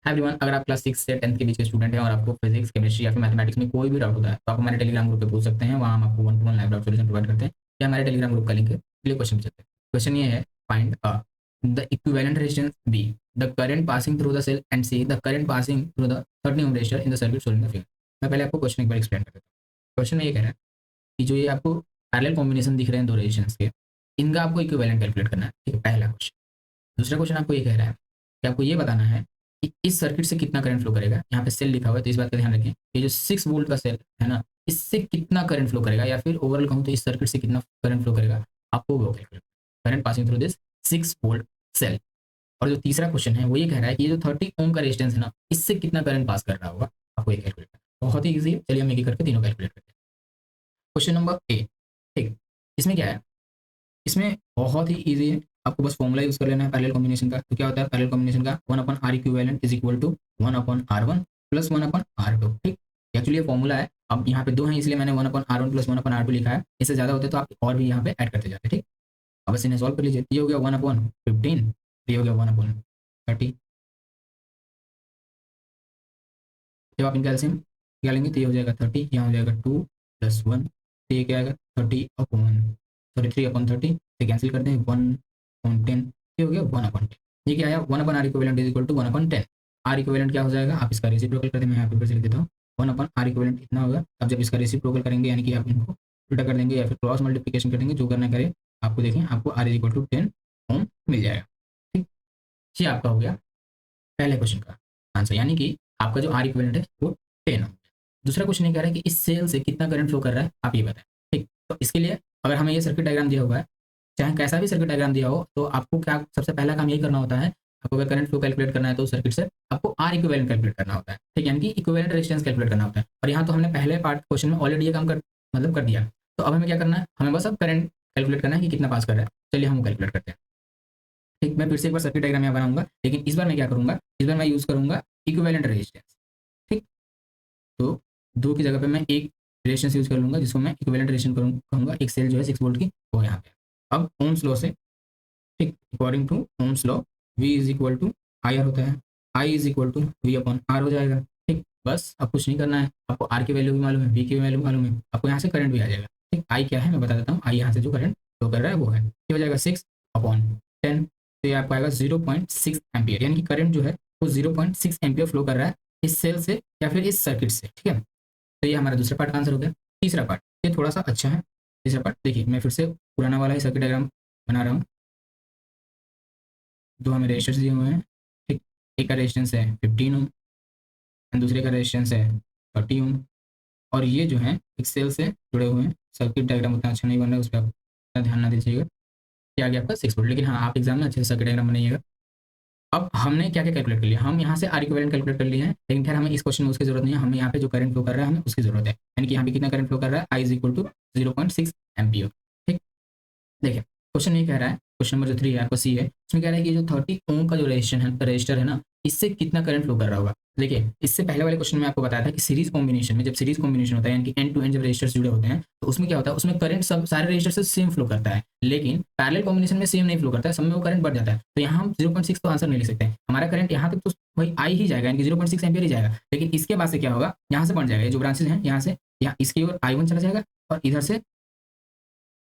Everyone, अगर आप class 6 से 10th के बीच के स्टूडेंट हैं और आपको फिजिक्स, केमिस्ट्री या फिर मैथमेटिक्स में कोई भी डाउट होता है तो आप हमारे टेलीग्राम ग्रुप पे पूछ सकते हैं। वहाँ हम आपको one two one live doubt solution provide करते हैं। या हमारे टेलीग्राम ग्रुप का लिंक है, चलिए क्वेश्चन पे चलते हैं। क्वेश्चन ये है, find the equivalent resistance B, the current passing through the cell and C the current passing through the 30 ohm resistor in the circuit shown in the figure. मैं पहले आपको क्वेश्चन एक बार एक्सप्लेन कर देता हूँ। क्वेश्चन में ये कह रहा है कि जो ये आपको पैरेलल कॉम्बिनेशन दिख रहे हैं दो रेजिस्टेंस के, इनका आपको इक्विवेलेंट कैलकुलेट करना है। ठीक है, पहला क्वेश्चन। दूसरा क्वेश्चन आपको ये कह रहा है कि आपको ये बताना है कि इस सर्किट से कितना करंट फ्लो करेगा। यहाँ पे सेल लिखा हुआ है तो इस बात का ध्यान रखें, ये जो 6 वोल्ट का सेल है ना, इससे कितना करंट फ्लो करेगा, या फिर ओवरऑल कहूँ तो इस सर्किट से कितना करंट फ्लो करेगा, आपको वो calculate current passing through this 6 volt cell. और जो तीसरा क्वेश्चन है वो ये कह रहा है कि ये जो 30 ओम का रेजिस्टेंस है ना, इससे कितना करंट पास कर रहा होगा, आपको ये कैलकुलेट करना है। बहुत ही ईजी है, चलिए हम एक एक करके तीनों कैलकुलेट करते हैं। क्वेश्चन नंबर ए, ठीक, इसमें क्या है, इसमें बहुत ही ईजी है, आपको बस फॉर्मूला यूज कर लेना है पैरेलल कॉम्बिनेशन का। तो क्या होता है पैरेलल कॉम्बिनेशन का, 1/R equivalent is equal to 1/R1 plus 1/R2। ठीक, एक्चुअली ये फॉर्मूला है। अब यहाँ पे दो हैं इसलिए मैंने 1/R1 प्लस 1/R2 लिखा है। इससे ज्यादा होते तो आप और भी यहाँ पे ऐड करते जाते। ठीक, अब बस इन्हें सॉल्व कर लीजिए। ये हो गया 1/15, ये हो गया 1/30। जब आप इनका एलसीएम निकालेंगे तो ये हो जाएगा 30, यहाँ हो जाएगा 2 + 1, तो ये क्या आएगा 3/30, से कैंसिल करते हैं 1/10, ये हो गया 1/10। ये क्या आया 1/R equivalent is equal to 1/10। R equivalent क्या हो जाएगा, आप इसका रेसिप्रोकल करते हैं, मैं यहाँ पे फिर से लिख देता हूँ 1/R इक्विवेलेंट इतना होगा। अब जब इसका रेसिप्रोकल करेंगे यानी कि आप इनको उल्टा कर देंगे या फिर क्रॉस मल्टीप्लिकेशन कर देंगे, जो करना करें आपको, देखें आपको R इज इक्वल टू 10 ओम मिल जाएगा। ठीक, ये आपका हो गया पहले क्वेश्चन का आंसर, यानी कि आपका जो आर इक्विवेलेंट है वो 10 हो। दूसरा क्वेश्चन ये कह रहा है कि इस सेल से कितना करंट फ्लो कर रहा है, आप ये बताएं। ठीक, तो इसके लिए अगर हमें ये सर्किट डायग्राम दिया हुआ है, चाहे कैसा भी सर्किट डायग्राम दिया हो, तो आपको क्या सबसे पहला काम यही करना होता है, आपको अगर करंट फ्लो कैलकुलेट करना है तो उस सर्किट से आपको आर इक्विवेलेंट कैलकुलेट करना होता है। ठीक, यानी कि इक्विवेलेंट रेजिस्टेंस कैलकुलेट करना होता है। और यहाँ तो हमने पहले पार्ट क्वेश्चन में ऑलरेडी ये काम कर मतलब कर दिया। तो अब हमें क्या करना है, हमें बस अब करंट कैलकुलेट करना है कि कितना पास कर रहा है। चलिए हम कैलकुलेट करते हैं। ठीक, मैं फिर से एक बार सर्किट डायग्राम यहाँ बनाऊंगा, लेकिन इस बार मैं क्या करूंगा, इस बार मैं यूज करूंगा इक्विवेलेंट रेजिस्टेंस। ठीक, तो दो की जगह पे मैं एक रेजिस्टेंस यूज कर लूंगा जिसको मैं इक्विवेलेंट रेजिस्टेंस कहूंगा। एक सेल जो है 6 वोल्ट की वो यहाँ पे। अब ओम्स लॉ से, ठीक, according to Ohm's law V is equal to I R होता है, I is equal to V/R हो जाएगा। ठीक, बस अब कुछ नहीं करना है, आपको R की वैल्यू भी मालूम है, V की वैल्यू मालूम है, आपको यहाँ से करंट भी आ जाएगा। ठीक, I क्या है मैं बता देता हूँ, I यहाँ से जो करंट फ्लो कर रहा है वो है, ये हो जाएगा 6/10। तो ये आपको आएगा 0.6 एम्पियर, यानी कि करंट जो है वो 0.6 एम्पियर फ्लो कर रहा है इस सेल से या फिर इस सर्किट से। ठीक है, तो ये हमारा दूसरा पार्ट का आंसर हो गया। तीसरा पार्ट ये थोड़ा सा अच्छा है। तीसरा पार्ट देखिए, मैं फिर से पुराना वाला ही सर्किट डायग्राम बना रहा हूँ। दो हमें रेजिस्टेंस दिए हुए हैं। ठीक, एक का रेजिस्टेंस है 15 ओम एंड दूसरे का रेजिस्टेंस है 30 ओम। और ये जो है एक सेल से जुड़े हुए हैं। सर्किट डायग्राम उतना अच्छा नहीं बन रहा है, उस पर आप इतना ध्यान ना दीजिएगा। क्या आ गया आपका 6 वोल्ट, लेकिन हाँ आप एग्जाम में अच्छे से सर्किट डायग्राम बनाइएगा। अब हमने क्या क्या कैलकुलेट कर लिया, हम यहाँ से आर इक्विवेलेंट कैलकुलेट कर लिए हैं, लेकिन खैर हमें इस क्वेश्चन में उसकी जरूरत नहीं है। हमें यहाँ पे जो करंट फ्लो कर रहा है हमें उसकी जरूरत है, यानी कि यहाँ पे कितना करंट फ्लो कर रहा है, I is equal to 0.6 ampere. ठीक, देखिए क्वेश्चन ये कह रहा है, क्वेश्चन नंबर जो 3 है आपको सी है, उसमें कह रहा है कि जो 30 ओम का जो रजिस्टर है ना, इससे कितना करंट फ्लो कर रहा होगा। देखिए इससे पहले वाले क्वेश्चन में आपको बताया था कि सीरीज कॉम्बिनेशन में, जब सीरीज कॉम्बिनेशन होता है यानी कि एंड टू एंड जब रजिस्टर्स जुड़े होते हैं तो उसमें क्या होता है, उसमें करंट सब सारे रजिस्टर से सेम फ्लो करता है, लेकिन पैरेलल कॉम्बिनेशन में सेम नहीं फ्लो करता है, सब में वो करंट बढ़ जाता है। तो यहाँ हम 0.6 तो आंसर नहीं लिख सकते, हमारा करंट यहाँ तक तो वही आई ही जाएगा, यानी कि 0.6 एम्पियर ही जाएगा। लेकिन इसके बाद से क्या होगा, यहाँ से बढ़ जाएगा, ये जो ब्रांचेज हैं यहाँ से यहाँ इसकी ओर I1 चला जाएगा, और इधर से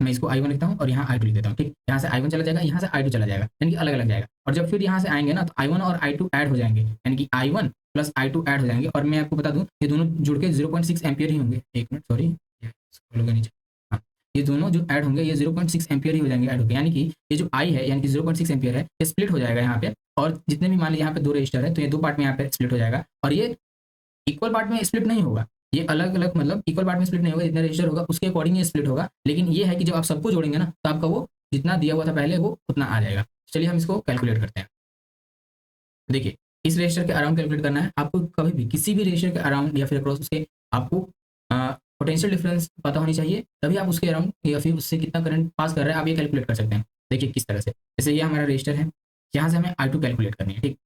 मैं इसको I1 लिखता हूँ और यहाँ I2 लिख देता हूँ। ठीक, यहाँ से I1 चला जाएगा, यहाँ से I2 चला जाएगा, यानी कि अलग अलग जाएगा। और जब फिर यहाँ से आएंगे ना तो I1 और I2 ऐड हो जाएंगे, यानी कि I1 प्लस I2 ऐड हो जाएंगे। और मैं आपको बता दूँ ये दोनों जुड़ के 0.6 एम्पियर ही होंगे। एक मिनट सॉरी, नीचे, हाँ, ये दोनों जो ऐड होंगे ये 0.6 एम्पियर ही हो जाएंगे ऐड होकर, यानी कि ये जो I है यानी कि 0.6 एम्पियर है, ये स्प्लिट हो जाएगा यहाँ पे। और जितने भी मान लीजिए यहाँ पे दो रजिस्टर है तो ये दो पार्ट में यहाँ पे स्प्लिट हो जाएगा, और ये इक्वल पार्ट में स्प्लिट नहीं होगा, ये अलग अलग मतलब इक्वल पार्ट में स्प्लिट नहीं होगा, जितना रजिस्टर होगा उसके अकॉर्डिंग ये स्प्लिट होगा। लेकिन ये है कि जब आप सबको जोड़ेंगे ना तो आपका वो जितना दिया हुआ था पहले वो उतना आ जाएगा। चलिए हम इसको कैलकुलेट करते हैं। देखिए इस रजिस्टर के अराउंड कैलकुलेट करना है आपको, कभी भी किसी भी रजिस्टर के अराउंड या फिर अक्रॉस उसके आपको पोटेंशियल डिफरेंस पता होनी चाहिए, तभी आप उसके अराउंड या फिर उससे कितना करंट पास कर रहा है आप ये कैलकुलेट कर सकते हैं। देखिए किस तरह से, जैसे ये हमारा रजिस्टर है, यहाँ से हमें I2 कैलकुलेट करनी है। ठीक,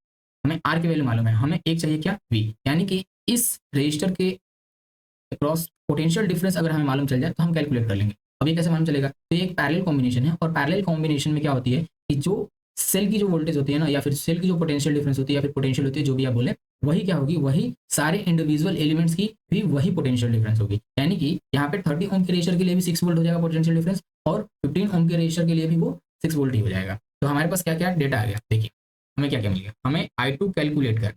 हमें R की वैल्यू मालूम है, हमें एक चाहिए क्या V, यानी कि इस रजिस्टर के क्रॉस पोटेंशियल डिफरेंस अगर हमें मालूम चल जाए तो हम कैलकुलेट कर लेंगे। अब ये कैसे मालूम चलेगा, तो ये एक पैरेलल कॉम्बिनेशन है, और पैरेलल कॉम्बिनेशन में क्या होती है कि जो सेल की जो वोल्टेज होती है ना, या फिर सेल की जो पोटेंशियल डिफरेंस होती है, या फिर पोटेंशियल होती है, जो भी आप बोले, वही क्या होगी, वही सारे इंडिविजुअल एलिमेंट्स की भी वही पोटेंशियल डिफरेंस होगी। यानी कि यहाँ पे 30 ओम के रेजिस्टर के लिए भी 6 वोल्ट हो जाएगा पोटेंशियल डिफरेंस, और 15 ओम के रेजिस्टर के लिए भी वो 6 वोल्ट ही हो जाएगा। तो हमारे पास क्या क्या डेटा आ गया, देखिए हमें क्या क्या मिल गया। हमें I2 कैलकुलेट करनी है,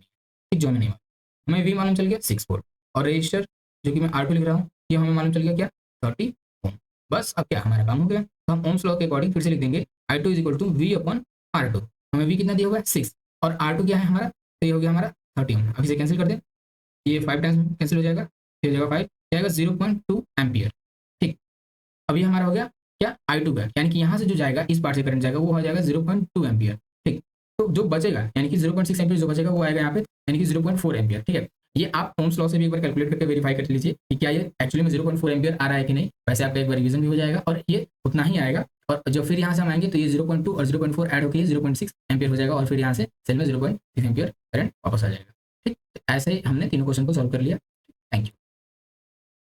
ठीक, जो हमें नहीं मालूम। हमें V मालूम चल गया 6 वोल्ट, और रजिस्टर जो कि मैं R2 लिख रहा हूँ, ये हमें मालूम चल गया क्या, 30 ओम। बस अब क्या हमारा काम हो गया। तो हम ओम्स लॉ के अकॉर्डिंग फिर से लिख देंगे I2 is equal to V upon R2। हमें V कितना दिया हुआ है 6, और R2 क्या है हमारा, तो ये हो गया हमारा 30 ओम। अब इसे कैंसिल कर दें, ये 5 टाइम्स कैंसिल हो जाएगा, फिर हो जाएगा 5, जाएगा 0.2 एम्पियर। ठीक, अब ये हमारा हो गया क्या, I2 का, यानी कि यहाँ से जो जाएगा, इस पार्ट से करंट जाएगा, वो हो जाएगा 0.2 एम्पियर। ठीक, तो जो बचेगा यानी कि 0.6 एम्पियर जो बचेगा वो आएगा यहाँ पे, यानी कि 0.4 एम्पियर। ठीक है, ये आप ओम्स लॉ से भी एक बार कैलकुलेट करके वेरीफाई कर लीजिए कि क्या ये एक्चुअली में 0.4 एम्पियर आ रहा है कि नहीं। वैसे आपका एक बार रिवीजन भी हो जाएगा, और ये उतना ही आएगा। और जो फिर यहाँ से हम आएंगे तो ये 0.2 और 0.4 ऐड होकर 0.6 एम्पियर हो जाएगा, और फिर यहाँ से सेल में 0.6 एम्पियर करंट वापस आ जाएगा। ठीक, तो ऐसे ही हमने तीनों क्वेश्चन को सॉल्व कर लिया। Thank you.